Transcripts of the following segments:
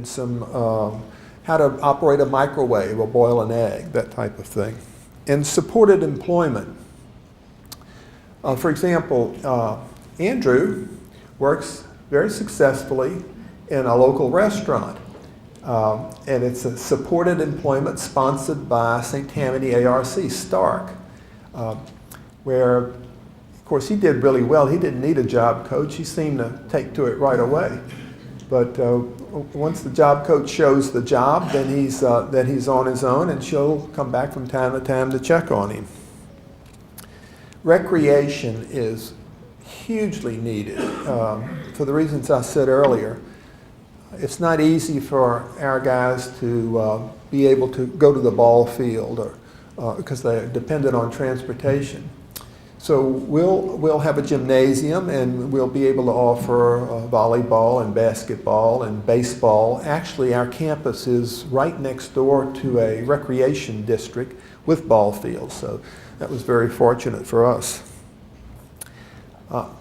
some how to operate a microwave or boil an egg, that type of thing. And supported employment. For example, Andrew works very successfully in a local restaurant. And it's a supported employment sponsored by St. Tammany ARC, Stark, where, of course, he did really well. He didn't need a job coach. He seemed to take to it right away. But once the job coach shows the job, then he's on his own, and she'll come back from time to time to check on him. Recreation is hugely needed for the reasons I said earlier. It's not easy for our guys to be able to go to the ball field because they're dependent on transportation. So we'll have a gymnasium, and we'll be able to offer volleyball and basketball and baseball. Actually, our campus is right next door to a recreation district with ball fields, so that was very fortunate for us.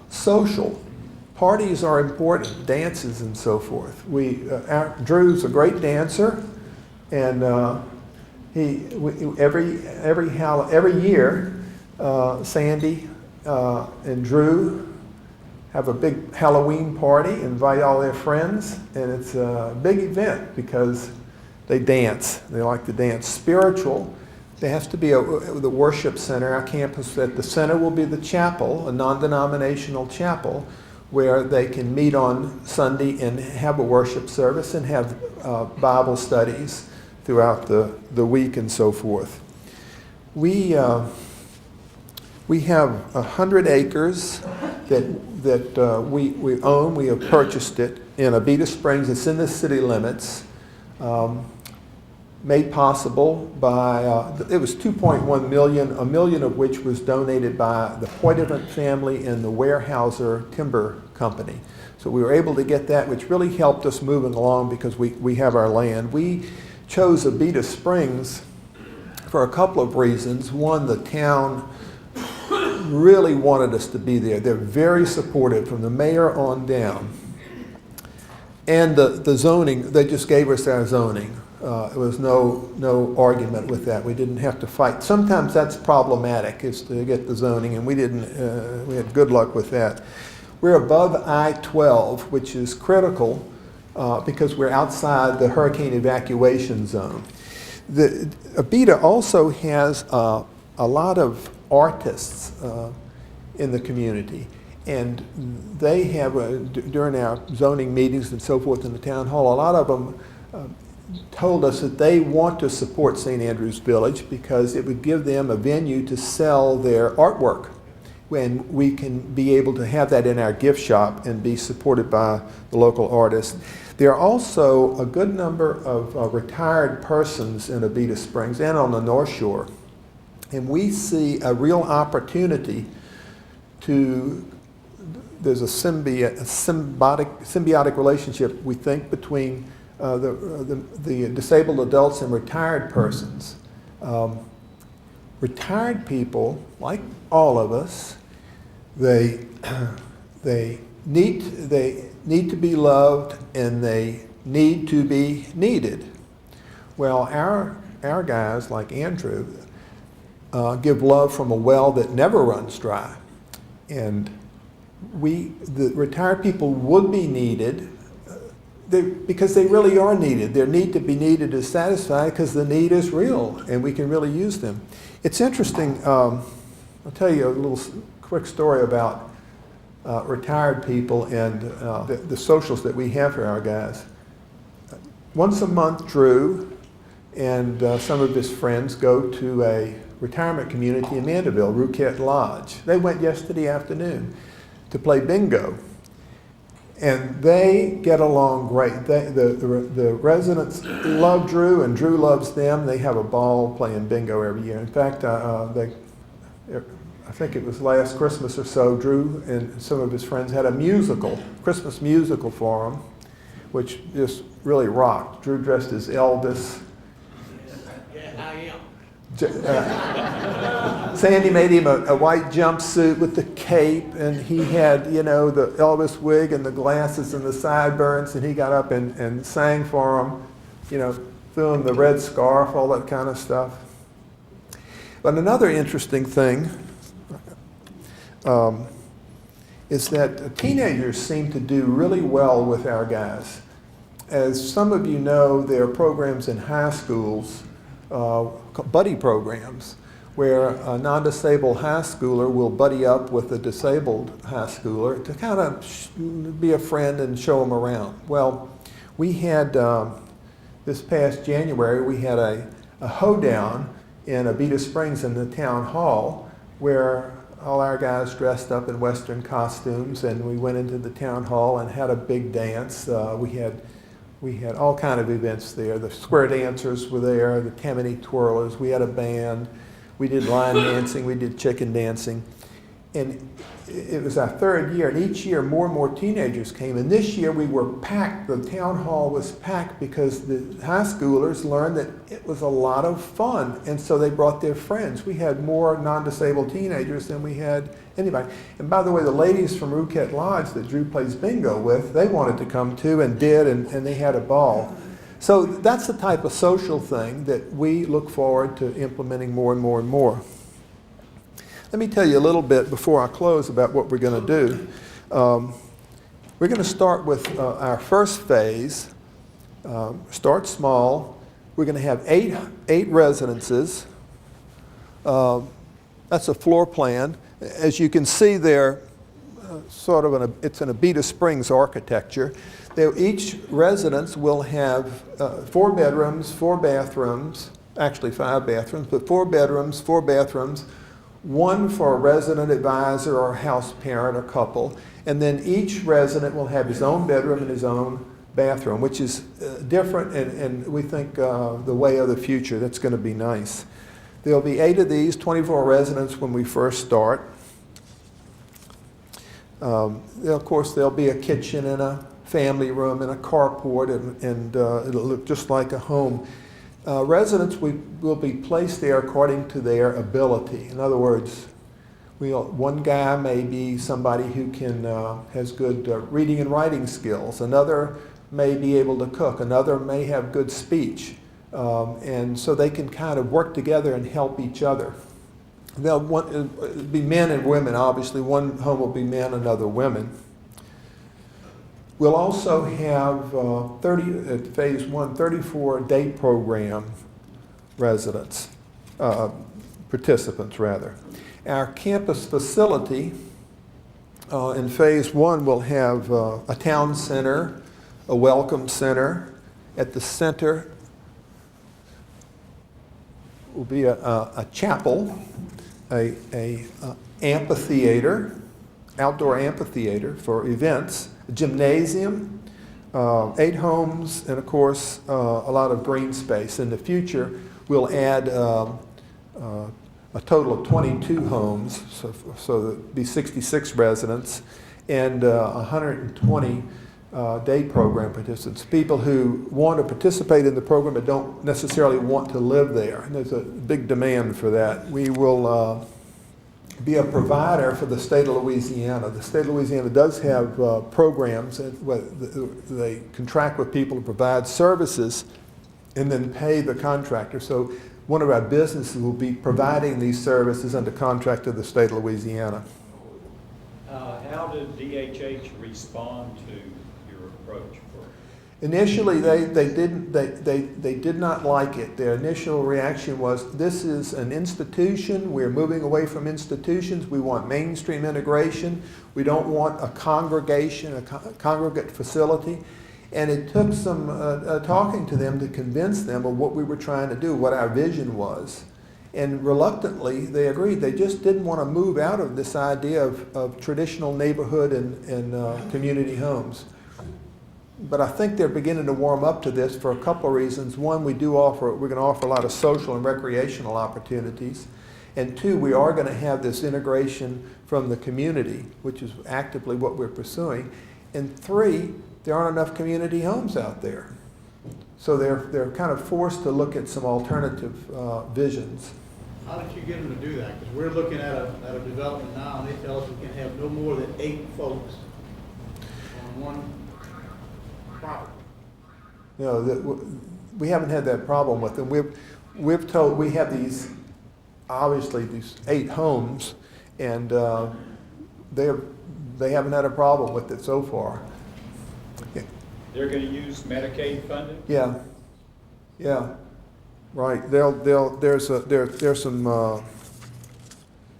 Social. Parties are important, dances and so forth. Drew's a great dancer, and every year Sandy and Drew have a big Halloween party, invite all their friends, and it's a big event because they dance. They like to dance. Spiritual. There has to be the worship center. Our campus at the center will be the chapel, a non-denominational chapel, where they can meet on Sunday and have a worship service and have Bible studies throughout the week and so forth. We have 100 acres that we own. We have purchased it in Thibodaux Springs. It's in the city limits. Made possible by, it was $2.1 million, $1 million of which was donated by the Poitevin family and the Weyerhaeuser Timber Company. So we were able to get that, which really helped us moving along because we have our land. We chose Thibodaux Springs for a couple of reasons. One, the town really wanted us to be there. They're very supportive from the mayor on down. And the zoning, they just gave us our zoning. There was no argument with that. We didn't have to fight. Sometimes that's problematic, is to get the zoning, and we had good luck with that. We're above I-12, which is critical because we're outside the hurricane evacuation zone. Thibodaux also has a lot of artists in the community. And they have, during our zoning meetings and so forth in the town hall, a lot of them told us that they want to support St. Andrew's Village because it would give them a venue to sell their artwork, when we can be able to have that in our gift shop and be supported by the local artists. There are also a good number of retired persons in Thibodaux Springs and on the North Shore. And we see a real opportunity to, there's a symbiotic relationship, we think, between the disabled adults and retired persons. Retired people, like all of us, they need to be loved, and they need to be needed. Well, our guys, like Andrew, give love from a well that never runs dry. And the retired people would be needed because they really are needed. Their need to be needed is satisfied because the need is real, and we can really use them. It's interesting. I'll tell you a little quick story about retired people and the socials that we have for our guys. Once a month, Drew and some of his friends go to a retirement community in Mandeville, Rouquette Lodge. They went yesterday afternoon to play bingo. And they get along great. The residents love Drew, and Drew loves them. They have a ball playing bingo every year. In fact, I think it was last Christmas or so, Drew and some of his friends had a Christmas musical for him, which just really rocked. Drew dressed as Elvis. Yeah, I am. Sandy made him a white jumpsuit with the cape, and he had, you know, the Elvis wig and the glasses and the sideburns, and he got up and sang for him, you know, threw him the red scarf, all that kind of stuff. But another interesting thing is that teenagers seem to do really well with our guys. As some of you know, there are programs in high schools, buddy programs, where a non-disabled high schooler will buddy up with a disabled high schooler to kind of be a friend and show them around. Well, we had, this past January, we had a hoedown in Abita Springs in the town hall where all our guys dressed up in Western costumes, and we went into the town hall and had a big dance. We had all kind of events there. The square dancers were there, the Tammany twirlers, we had a band, we did line dancing, we did chicken dancing. And it was our third year, and each year more and more teenagers came. And this year we were packed, the town hall was packed because the high schoolers learned that it was a lot of fun. And so they brought their friends. We had more non-disabled teenagers than we had anybody. And by the way, the ladies from Rouquette Lodge that Drew plays bingo with, they wanted to come too and did, and they had a ball. So that's the type of social thing that we look forward to implementing more and more and more. Let me tell you a little bit before I close about what we're going to do. We're going to start with our first phase. Start small. We're going to have eight residences. That's a floor plan. As you can see, they're sort of it's an Abita Springs architecture. Each residence will have 4 bedrooms, 4 bathrooms, actually 5 bathrooms, but 4 bedrooms, 4 bathrooms, 1 for a resident advisor or house parent or couple, and then each resident will have his own bedroom and his own bathroom, which is different, and we think the way of the future. That's going to be nice. There'll be 8 of these, 24 residents when we first start. Of course, there'll be a kitchen and a family room and a carport, and it'll look just like a home. Residents will be placed there according to their ability. In other words, one guy may be somebody who has good reading and writing skills. Another may be able to cook. Another may have good speech. And so they can kind of work together and help each other. It'll be men and women, obviously. One home will be men, another women. We'll also have at phase 1, 34 day program residents, participants rather. Our campus facility in phase 1 will have a town center, a welcome center. At the center will be a chapel, a amphitheater, outdoor amphitheater for events, a gymnasium, 8 homes, and of course a lot of green space. In the future, we'll add a total of 22 homes, so there'll be 66 residents, and 120 day program participants, people who want to participate in the program but don't necessarily want to live there. And there's a big demand for that. We will be a provider for the state of Louisiana. The state of Louisiana does have programs where they contract with people to provide services and then pay the contractor. So one of our businesses will be providing these services under contract to the state of Louisiana. How did DHH respond to your approach? Initially, they did not like it. Their initial reaction was, this is an institution. We're moving away from institutions. We want mainstream integration. We don't want a congregation, a congregate facility. And it took some talking to them to convince them of what we were trying to do, what our vision was. And reluctantly, they agreed. They just didn't want to move out of this idea of traditional neighborhood and community homes. But I think they're beginning to warm up to this for a couple of reasons. One, we're going to offer a lot of social and recreational opportunities. And 2, we are going to have this integration from the community, which is actively what we're pursuing. And 3, there aren't enough community homes out there. So they're kind of forced to look at some alternative visions. How did you get them to do that? Because we're looking at a development now, and they tell us we can have no more than 8 folks on one property. You know, we haven't had that problem with them. We've told, we have these, obviously these 8 homes, and they haven't had a problem with it so far. They're going to use Medicaid funding? Yeah, yeah, right. There's some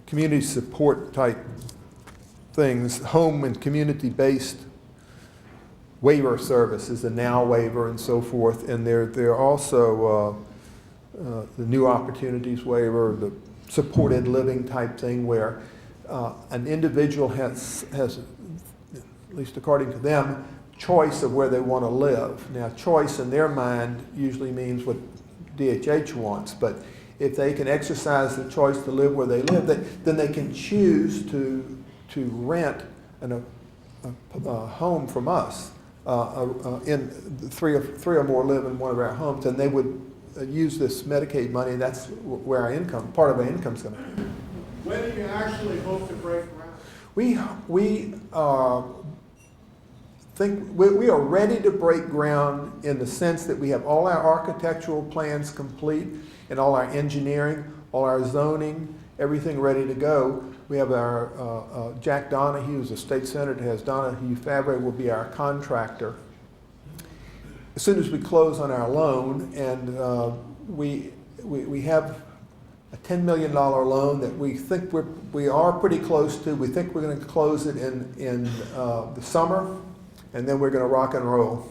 community support type things, home and community-based waiver services, the now waiver and so forth, and they're also the new opportunities waiver, the supported living type thing where an individual has, at least according to them, choice of where they want to live. Now, choice in their mind usually means what DHH wants, but if they can exercise the choice to live where they live, then they can choose to rent a home from us. In three or more live in one of our homes, and they would use this Medicaid money. That's where our income, part of our income is going to be. When do you actually hope to break ground? We think we are ready to break ground in the sense that we have all our architectural plans complete and all our engineering, all our zoning, everything ready to go. We have our Jack Donahue, who's a state senator, has Donahue Fabre will be our contractor. As soon as we close on our loan, and we have a $10 million loan that we think we are pretty close to. We think we're going to close it in the summer, and then we're going to rock and roll.